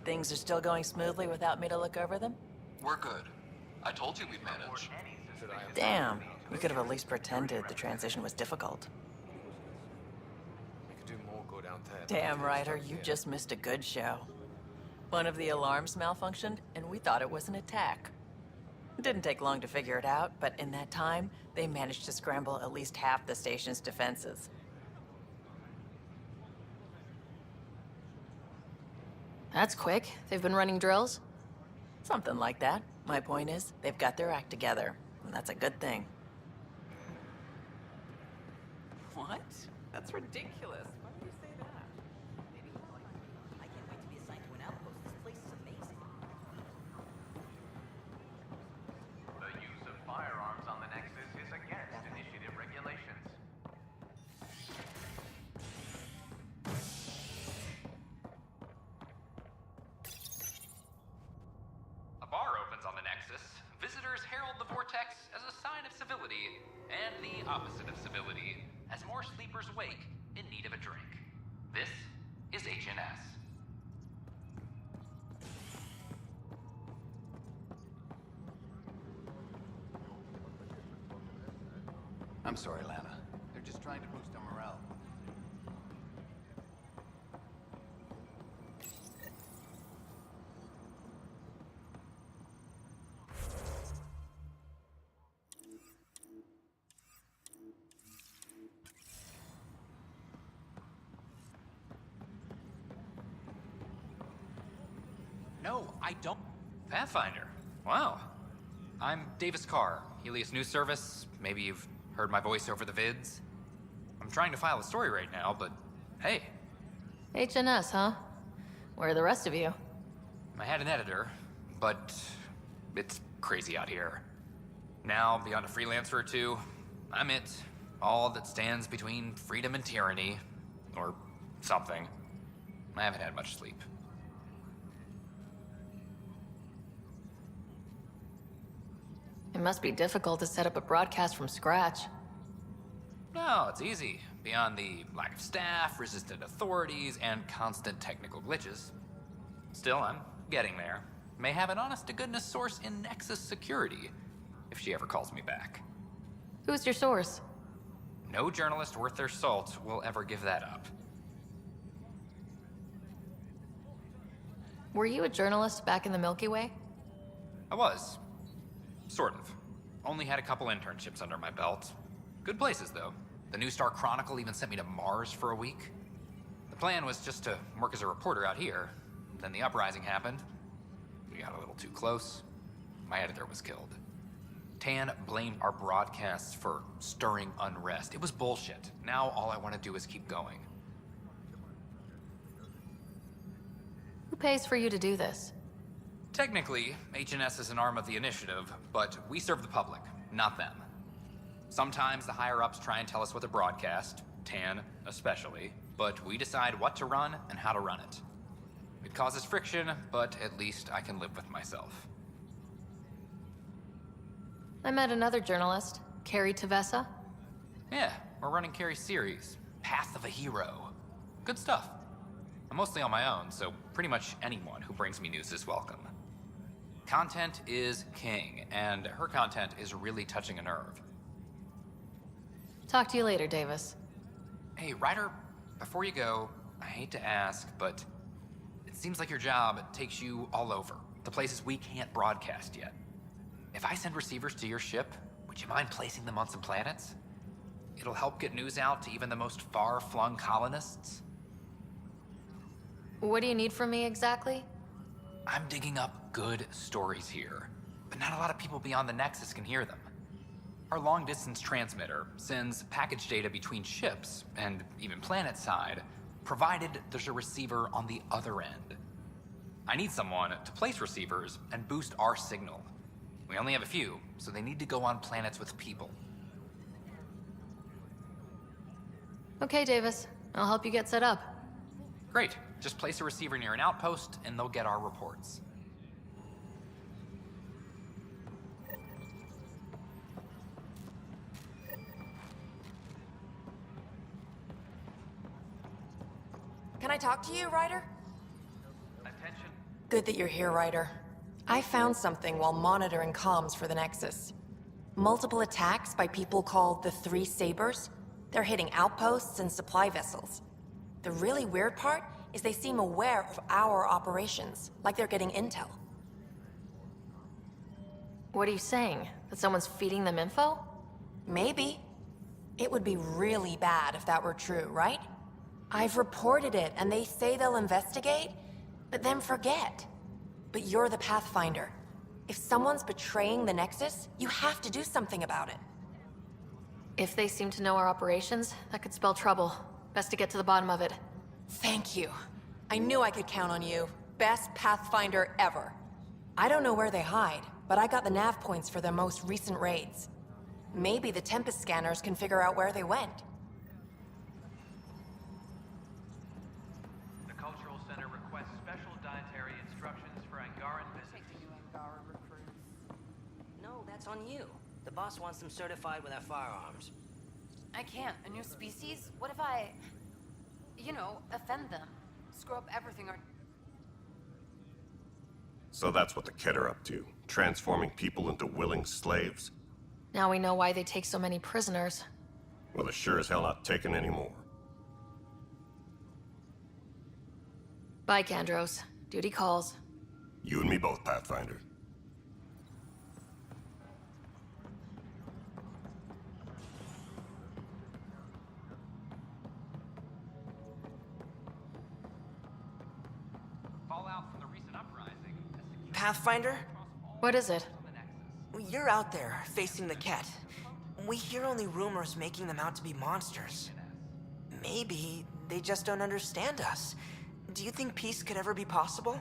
Things are still going smoothly without me to look over them? We're good. I told you we'd manage. Damn. You could have at least pretended the transition was difficult. We could do more good out there. Damn, Ryder, you just missed a good show. One of the alarms malfunctioned, and we thought it was an attack. It didn't take long to figure it out, but in that time, they managed to scramble at least half the station's defenses. That's quick. They've been running drills? Something like that. My point is, they've got their act together, and that's a good thing. What? That's ridiculous. Why would you say that? Maybe I can't wait to be assigned to an outpost. This place is amazing. The use of firearms on the Nexus is against initiative regulations. A bar opens on the Nexus. Visitors herald the vortex as a sign of civility, and the opposite of civility, as more sleepers wake in need of a drink. This is HNS. I'm sorry, Lana. They're just trying to boost our morale. No, I don't. Pathfinder. Wow. I'm Davis Carr, Helios News Service. Maybe you've heard my voice over the vids. I'm trying to file a story right now, but hey, HNS, huh? Where are the rest of you? I had an editor, but it's crazy out here. Now, beyond a freelancer or two, I'm it. All that stands between freedom and tyranny. Or something. I haven't had much sleep. It must be difficult to set up a broadcast from scratch. No, it's easy. Beyond the lack of staff, resistant authorities, and constant technical glitches. Still, I'm getting there. May have an honest-to-goodness source in Nexus security, if she ever calls me back. Who's your source? No journalist worth their salt will ever give that up. Were you a journalist back in the Milky Way? I was. Sort of. Only had a couple internships under my belt. Good places, though. The New Star Chronicle even sent me to Mars for a week. The plan was just to work as a reporter out here. Then the uprising happened. We got a little too close. My editor was killed. Tan blamed our broadcasts for stirring unrest. It was bullshit. Now all I want to do is keep going. Who pays for you to do this? Technically, HNS is an arm of the initiative, but we serve the public, not them. Sometimes the higher-ups try and tell us what to broadcast, Tan especially, but we decide what to run and how to run it. It causes friction, but at least I can live with myself. I met another journalist, Carrie Tavessa. Yeah, we're running Carrie's series, Path of a Hero. Good stuff. I'm mostly on my own, so pretty much anyone who brings me news is welcome. Content is king, and her content is really touching a nerve. Talk to you later, Davis. Hey, Ryder, before you go, I hate to ask, but it seems like your job takes you all over, the places we can't broadcast yet. If I send receivers to your ship, would you mind placing them on some planets? It'll help get news out to even the most far-flung colonists. What do you need from me exactly? I'm digging up good stories here, but not a lot of people beyond the Nexus can hear them. Our long-distance transmitter sends package data between ships, and even planet-side, provided there's a receiver on the other end. I need someone to place receivers and boost our signal. We only have a few, so they need to go on planets with people. Okay, Davis. I'll help you get set up. Great. Just place a receiver near an outpost, and they'll get our reports. Can I talk to you, Ryder? Attention, Good that you're here, Ryder. I found something while monitoring comms for the Nexus. Multiple attacks by people called the Three Sabers. They're hitting outposts and supply vessels. The really weird part is they seem aware of our operations, like they're getting intel. What are you saying? That someone's feeding them info? Maybe. It would be really bad if that were true, right? I've reported it, and they say they'll investigate, but then forget. But you're the Pathfinder. If someone's betraying the Nexus, you have to do something about it. If they seem to know our operations, that could spell trouble. Best to get to the bottom of it. Thank you. I knew I could count on you. Best Pathfinder ever. I don't know where they hide, but I got the nav points for their most recent raids. Maybe the Tempest scanners can figure out where they went. The Cultural Center requests special dietary instructions for Angaran visitors. No, that's on you. The boss wants them certified with our firearms. I can't. A new species? What if I... you know, offend them? Screw up everything or... So that's what the Kett are up to, transforming people into willing slaves. Now we know why they take so many prisoners. Well, they're sure as hell not taking any more. Bye, Kandros. Duty calls. You and me both, Pathfinder. Fallout from the recent uprising has secured Pathfinder? What is it? the Nexus. You're out there, facing the Kett. We hear only rumors making them out to be monsters. Maybe they just don't understand us. Do you think peace could ever be possible?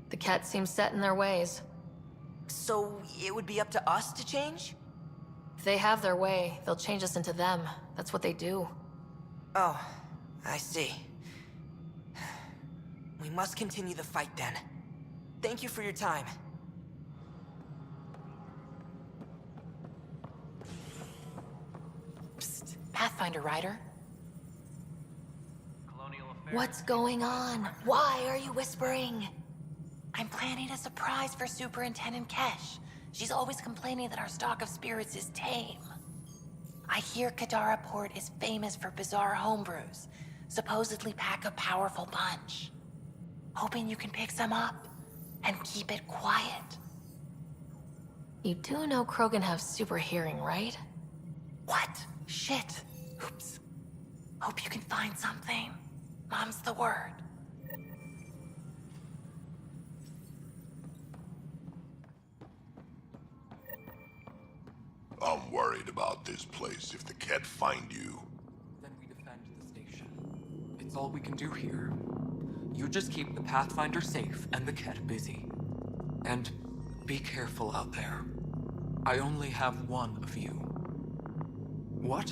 The Kett seems set in their ways. So it would be up to us to change? If they have their way, they'll change us into them. That's what they do. Oh, I see. We must continue the fight then. Thank you for your time. Psst. Pathfinder Ryder. Colonial affairs. What's going on? Why are you whispering? I'm planning a surprise for Superintendent Kesh. She's always complaining that our stock of spirits is tame. I hear Kadara Port is famous for bizarre homebrews. Supposedly pack a powerful punch. Hoping you can pick some up and keep it quiet. You do know Krogan have super hearing, right? What? Shit. Oops. Hope you can find something. Mom's the word. I'm worried about this place if the Kett find you. Then we defend the station. It's all we can do here. You just keep the Pathfinder safe and the Kett busy. And be careful out there. I only have one of you. What?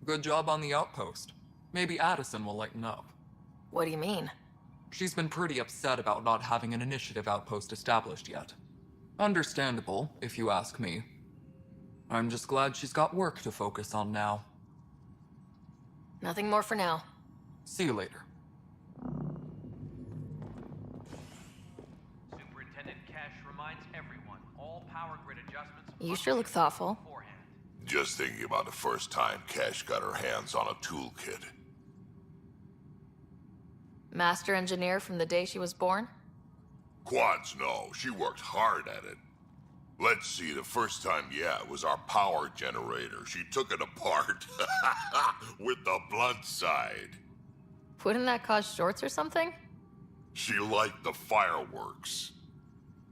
Good job on the outpost. Maybe Addison will lighten up. What do you mean? She's been pretty upset about not having an initiative outpost established yet. Understandable, if you ask me. I'm just glad she's got work to focus on now. Nothing more for now. See you later. Superintendent Kesh reminds everyone all power grid adjustments. You must sure be look thoughtful. beforehand. Just thinking about the first time Cash got her hands on a toolkit. Master engineer from the day she was born? Quads, no. She worked hard at it. Let's see, the first time, yeah, it was our power generator. She took it apart. With the blunt side. Wouldn't that cause shorts or something? She liked the fireworks.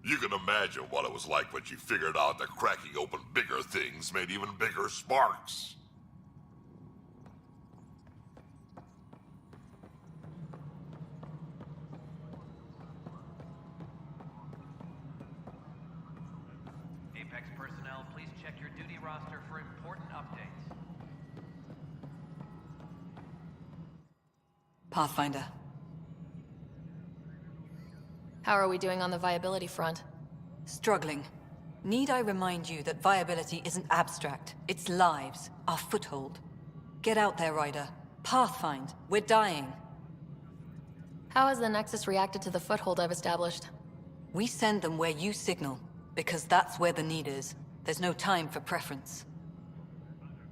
You can imagine what it was like when she figured out that cracking open bigger things made even bigger sparks. Apex personnel, please check your duty roster for important updates. Pathfinder. How are we doing on the viability front? Struggling. Need I remind you that viability isn't abstract? It's lives, our foothold. Get out there, Ryder. Pathfind. We're dying. How has the Nexus reacted to the foothold I've established? We send them where you signal, because that's where the need is. There's no time for preference.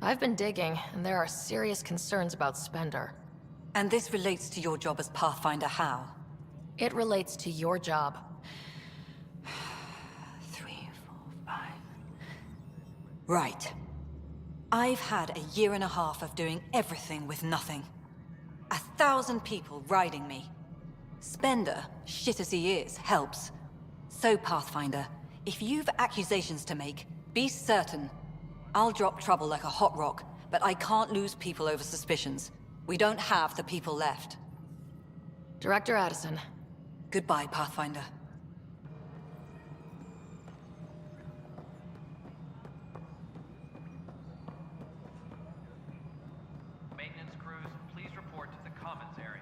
I've been digging, and there are serious concerns about Spender. And this relates to your job as Pathfinder how? It relates to your job. 3, 4, 5... Right. I've had a year and a half of doing everything with nothing. 1,000 people riding me. Spender, shit as he is, helps. So, Pathfinder, if you've accusations to make, be certain. I'll drop trouble like a hot rock, but I can't lose people over suspicions. We don't have the people left. Director Addison. Goodbye, Pathfinder. Maintenance crews, please report to the commons area.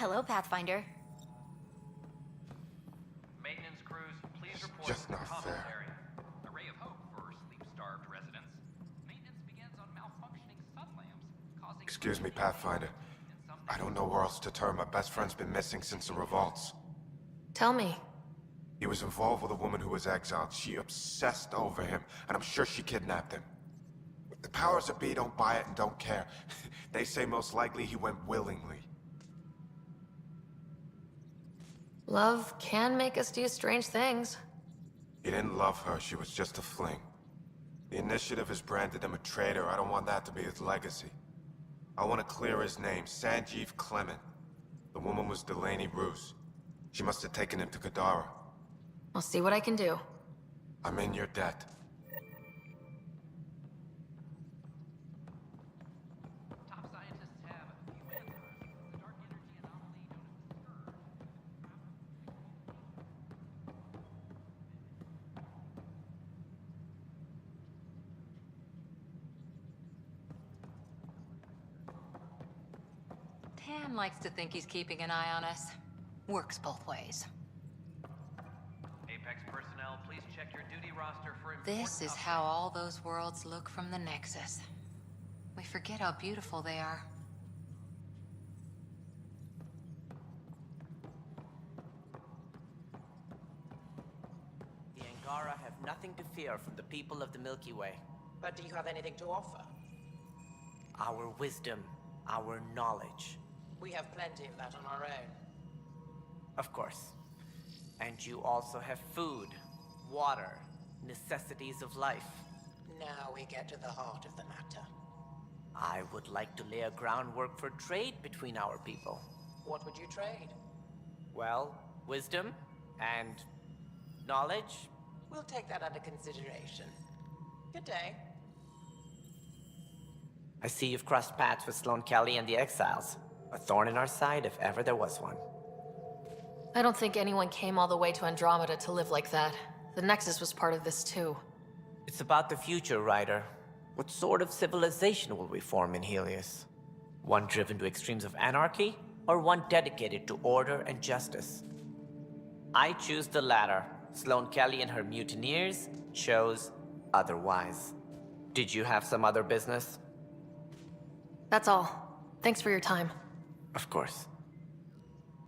Hello, Pathfinder. Maintenance crews, please report just to the not commons fair. area. A ray of hope for sleep-starved residents. Maintenance begins on malfunctioning sun lamps, causing... Excuse me, Pathfinder. I don't know where else to turn. My best friend's been missing since the revolts. Tell me. He was involved with a woman who was exiled. She obsessed over him, and I'm sure she kidnapped him. The powers that be don't buy it and don't care. They say most likely he went willingly. Love can make us do strange things. He didn't love her, she was just a fling. The Initiative has branded him a traitor. I don't want that to be his legacy. I want to clear his name, Sanjeev Clement. The woman was Delaney Roos. She must have taken him to Kadara. I'll see what I can do. I'm in your debt. Top scientists have a few answers. The dark energy anomaly known as the Scourge. Tan likes to think he's keeping an eye on us. Works both ways. Apex personnel, please check your duty roster for This is how all those worlds look from the Nexus. We forget how beautiful they are. The Angara have nothing to fear from the people of the Milky Way. But do you have anything to offer? Our wisdom, our knowledge. We have plenty of that on our own. Of course. And you also have food, water, necessities of life. Now we get to the heart of the matter. I would like to lay a groundwork for trade between our people. What would you trade? Well, wisdom and knowledge. We'll take that under consideration. Good day. I see you've crossed paths with Sloane Kelly and the Exiles. A thorn in our side if ever there was one. I don't think anyone came all the way to Andromeda to live like that. The Nexus was part of this too. It's about the future, Ryder. What sort of civilization will we form in Helios? One driven to extremes of anarchy, or one dedicated to order and justice? I choose the latter. Sloane Kelly and her mutineers chose otherwise. Did you have some other business? That's all. Thanks for your time. Of course.